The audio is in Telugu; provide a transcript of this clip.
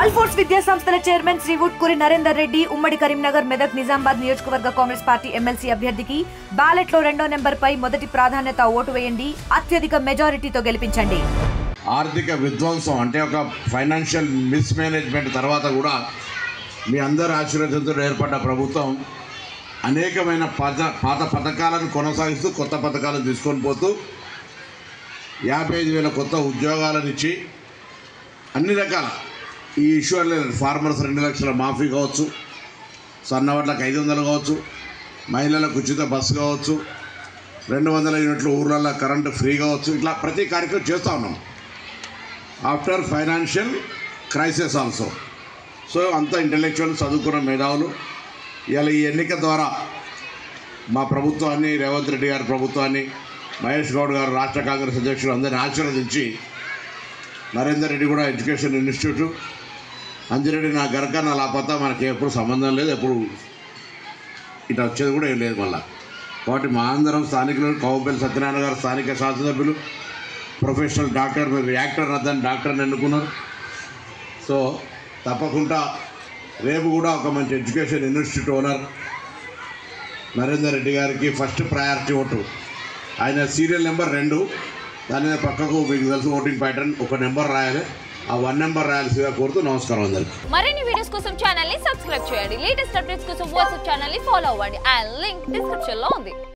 అల్ఫోర్స్ విద్యా సంస్థల చైర్మన్ శ్రీ వుట్కూరి నరేందర్ రెడ్డి ఉమ్మడి కరీంనగర్ మెదక్ నిజామాబాద్ నియోజకవర్గ కాంగ్రెస్ పార్టీ ఎమ్మెల్సీ అభ్యర్థికి బ్యాలెట్ లో 2వ నెంబర్ పై మొదటి ప్రాధాన్యత ఓటు వేయండి, అత్యధిక మెజారిటీతో గెలిపించండి. ఆర్థిక విధ్వంసం అంటే ఒక ఫైనాన్షియల్ మిస్ మేనేజ్మెంట్ తర్వాత కూడా మీ అందరి ఆశీర్వాదంతో ఏర్పడ్డ ప్రభుత్వం అనేకమైన పాత పథకాలను కొనసాగిస్తూ కొత్త పథకాలను తీసుకొని పోతూ 55,000 కొత్త ఉద్యోగాలను ఇచ్చి అన్ని రకాల ఈ ఇష్యూలు ఫార్మర్స్ 2 లక్షల మాఫీ కావచ్చు, సన్నవడ్లకు 500 కావచ్చు, మహిళలకు ఉచిత బస్సు కావచ్చు, 200 యూనిట్లు ఊర్లలో కరెంటు ఫ్రీ కావచ్చు, ఇట్లా ప్రతి కార్యక్రమం చేస్తూ ఉన్నాం after financial crisis also. So అంత ఇంటెలెక్చువల్ చదువుకున్న మేధావులు ఇవాళ ఈ ఎన్నిక ద్వారా మా ప్రభుత్వాన్ని, రేవంత్ రెడ్డి గారి ప్రభుత్వాన్ని, మహేష్ గౌడ్ గారు రాష్ట్ర కాంగ్రెస్ అధ్యక్షులు అందరినీ ఆశీర్వదించి నరేందర్ రెడ్డి కూడా ఎడ్యుకేషన్ ఇన్స్టిట్యూట్, అంజిరెడ్డి నా గరక నా లాపత మనకి ఎప్పుడు సంబంధం లేదు, ఎప్పుడు ఇటు వచ్చేది కూడా ఏం లేదు మళ్ళా. కాబట్టి మా అందరం స్థానికులు, కౌంపల్లి సత్యనారాయణ గారు స్థానిక శాసనసభ్యులు, ప్రొఫెషనల్ డాక్టర్, మీరు యాక్టర్ అద్దని డాక్టర్ని ఎన్నుకున్నారు. సో తప్పకుండా రేపు కూడా ఒక మంచి education institute owner Narender Reddy గారికి ఫస్ట్ ప్రయారిటీ ఓటు. ఆయన సీరియల్ నెంబర్ 2, దాని మీద పక్కకు మీకు తెలుసు ఓటింగ్ ప్యాటర్న్, ఒక నెంబర్ రాయాలి, ఆ 1 నెంబర్ రాయాల్సిగా కోరుతూ నమస్కారం అందరికి. మరిన్ని వీడియోస్ కోసం ఛానల్ ని సబ్స్క్రైబ్ చేయండి. లేటెస్ట్ అప్డేట్స్ కోసం వాట్సాప్ ఛానల్ ని ఫాలో అవ్వండి. ఆ లింక్ డిస్క్రిప్షన్ లో ఉంది.